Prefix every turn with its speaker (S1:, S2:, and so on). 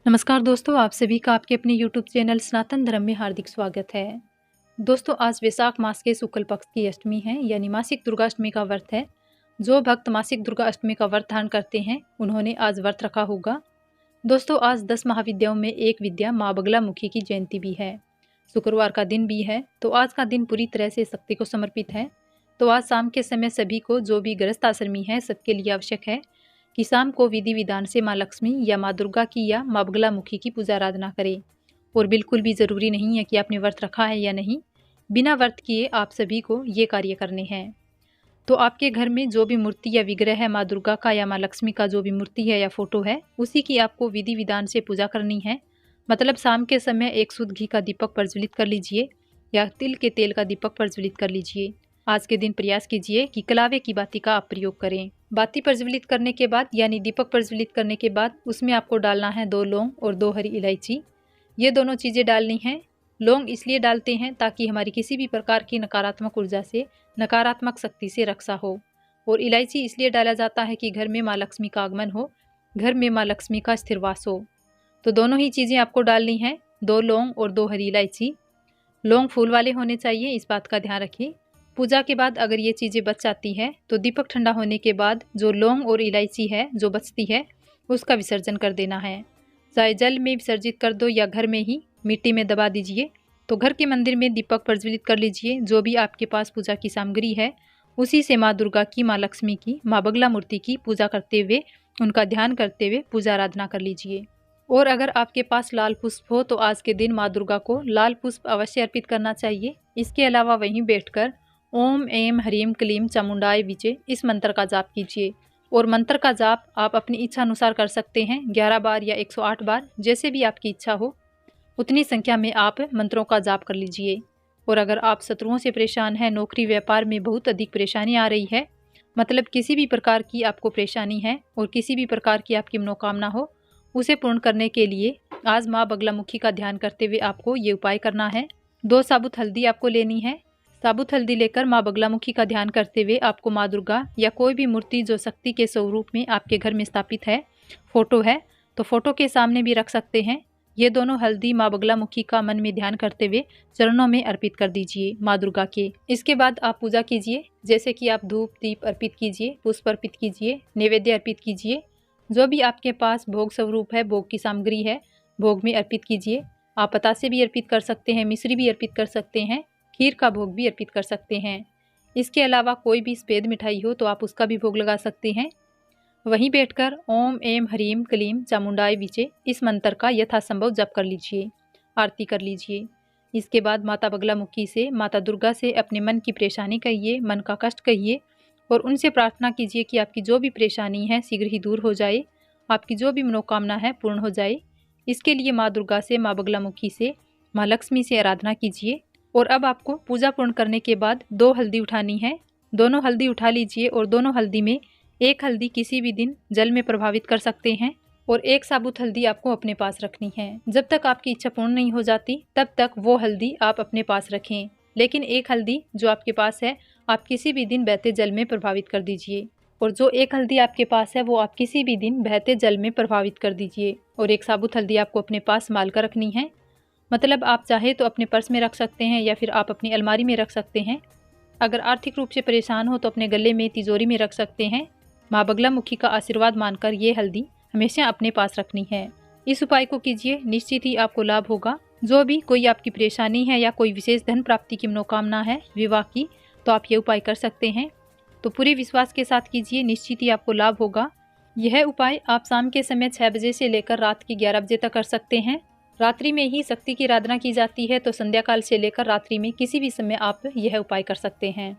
S1: नमस्कार दोस्तों, आप सभी का आपके अपने YouTube चैनल सनातन धर्म में हार्दिक स्वागत है। दोस्तों, आज वैशाख मास के शुक्ल पक्ष की अष्टमी है, यानी मासिक दुर्गा अष्टमी का व्रत है। जो भक्त मासिक दुर्गा अष्टमी का व्रत धारण करते हैं, उन्होंने आज व्रत रखा होगा। दोस्तों, आज 10 महाविद्याओं में एक विद्या माँ बगलामुखी की जयंती भी है। शुक्रवार का दिन भी है, तो आज का दिन पूरी तरह से शक्ति को समर्पित है। तो आज शाम के समय सभी को, जो भी गृहस्थ आश्रमी है, सबके लिए आवश्यक है कि शाम को विधि विधान से माँ लक्ष्मी या माँ दुर्गा की या माँ बगलामुखी की पूजा आराधना करें। और बिल्कुल भी ज़रूरी नहीं है कि आपने व्रत रखा है या नहीं, बिना व्रत किए आप सभी को ये कार्य करने हैं। तो आपके घर में जो भी मूर्ति या विग्रह है माँ दुर्गा का या माँ लक्ष्मी का, जो भी मूर्ति है या फोटो है, उसी की आपको विधि विधान से पूजा करनी है। मतलब शाम के समय एक शुद्ध घी का दीपक प्रज्वलित कर लीजिए या तिल के तेल का दीपक प्रज्वलित कर लीजिए। आज के दिन प्रयास कीजिए कि कलावे की बाती का आप प्रयोग करें। बाती प्रज्वलित करने के बाद, यानी दीपक प्रज्वलित करने के बाद, उसमें आपको डालना है 2 लौंग और 2 हरी इलायची। ये दोनों चीज़ें डालनी हैं। लौंग इसलिए डालते हैं ताकि हमारी किसी भी प्रकार की नकारात्मक ऊर्जा से, नकारात्मक शक्ति से रक्षा हो। और इलायची इसलिए डाला जाता है कि घर में माँ लक्ष्मी का आगमन हो, घर में माँ लक्ष्मी का स्थिरवास हो। तो दोनों ही चीज़ें आपको डालनी हैं, 2 लौंग और 2 हरी इलायची। लौंग फूल वाले होने चाहिए, इस बात का ध्यान रखिए। पूजा के बाद अगर ये चीज़ें बच जाती है तो दीपक ठंडा होने के बाद जो लौंग और इलायची है जो बचती है, उसका विसर्जन कर देना है। चाहे जल में विसर्जित कर दो या घर में ही मिट्टी में दबा दीजिए। तो घर के मंदिर में दीपक प्रज्वलित कर लीजिए। जो भी आपके पास पूजा की सामग्री है, उसी से माँ दुर्गा की, माँ लक्ष्मी की, माँ बगला मूर्ति की पूजा करते हुए, उनका ध्यान करते हुए पूजा आराधना कर लीजिए। और अगर आपके पास लाल पुष्प हो तो आज के दिन माँ दुर्गा को लाल पुष्प अवश्य अर्पित करना चाहिए। इसके अलावा वहीं बैठकर ओम ऐं ह्रीं क्लीं चामुंडाय विचे इस मंत्र का जाप कीजिए। और मंत्र का जाप आप अपनी इच्छा अनुसार कर सकते हैं, 11 बार या 108 बार, जैसे भी आपकी इच्छा हो उतनी संख्या में आप मंत्रों का जाप कर लीजिए। और अगर आप शत्रुओं से परेशान हैं, नौकरी व्यापार में बहुत अधिक परेशानी आ रही है, मतलब किसी भी प्रकार की आपको परेशानी है और किसी भी प्रकार की आपकी मनोकामना हो, उसे पूर्ण करने के लिए आज माँ बगलामुखी का ध्यान करते हुए आपको ये उपाय करना है। 2 साबुत हल्दी आपको लेनी है। साबुत हल्दी लेकर माँ बगलामुखी का ध्यान करते हुए आपको माँ दुर्गा या कोई भी मूर्ति जो शक्ति के स्वरूप में आपके घर में स्थापित है, फोटो है, तो फोटो के सामने भी रख सकते हैं। ये दोनों हल्दी माँ बगलामुखी का मन में ध्यान करते हुए चरणों में अर्पित कर दीजिए माँ दुर्गा के। इसके बाद आप पूजा कीजिए, जैसे कि आप धूप दीप अर्पित कीजिए, पुष्प अर्पित कीजिए, नैवेद्य अर्पित कीजिए। जो भी आपके पास भोग स्वरूप है, भोग की सामग्री है, भोग में अर्पित कीजिए। आप बतासे भी अर्पित कर सकते हैं, मिश्री भी अर्पित कर सकते हैं, खीर का भोग भी अर्पित कर सकते हैं। इसके अलावा कोई भी सफ़ेद मिठाई हो तो आप उसका भी भोग लगा सकते हैं। वहीं बैठकर ओम ऐं ह्रीं क्लीं चामुंडाय विचे इस मंत्र का यथासंभव जप कर लीजिए, आरती कर लीजिए। इसके बाद माता बगलामुखी से, माता दुर्गा से अपने मन की परेशानी कहिए, मन का कष्ट कहिए और उनसे प्रार्थना कीजिए कि आपकी जो भी परेशानी है शीघ्र ही दूर हो जाए, आपकी जो भी मनोकामना है पूर्ण हो जाए। इसके लिए माँ दुर्गा से, माँ बगलामुखी से, माँ लक्ष्मी से आराधना कीजिए। और अब आपको पूजा पूर्ण करने के बाद 2 हल्दी उठानी है। दोनों हल्दी उठा लीजिए और दोनों हल्दी में एक हल्दी किसी भी दिन जल में प्रभावित कर सकते हैं और एक साबुत हल्दी आपको अपने पास रखनी है। जब तक आपकी इच्छा पूर्ण नहीं हो जाती तब तक वो हल्दी आप अपने पास रखें, लेकिन एक हल्दी जो आपके पास है आप किसी भी दिन बहते जल में प्रभावित कर दीजिए। और जो एक हल्दी आपके पास है वो आप किसी भी दिन बहते जल में प्रभावित कर दीजिए। और एक साबुत हल्दी आपको अपने पास संभाल कर रखनी है। मतलब आप चाहे तो अपने पर्स में रख सकते हैं या फिर आप अपनी अलमारी में रख सकते हैं। अगर आर्थिक रूप से परेशान हो तो अपने गले में, तिजोरी में रख सकते हैं। माँ बगलामुखी का आशीर्वाद मानकर ये हल्दी हमेशा अपने पास रखनी है। इस उपाय को कीजिए, निश्चित ही आपको लाभ होगा। जो भी कोई आपकी परेशानी है या कोई विशेष धन प्राप्ति की मनोकामना है, विवाह की, तो आप ये उपाय कर सकते हैं। तो पूरे विश्वास के साथ कीजिए, निश्चित ही आपको लाभ होगा। यह उपाय आप शाम के समय 6 बजे से लेकर रात के 11 बजे तक कर सकते हैं। रात्रि में ही शक्ति की आराधना की जाती है, तो संध्या काल से लेकर रात्रि में किसी भी समय आप यह उपाय कर सकते हैं।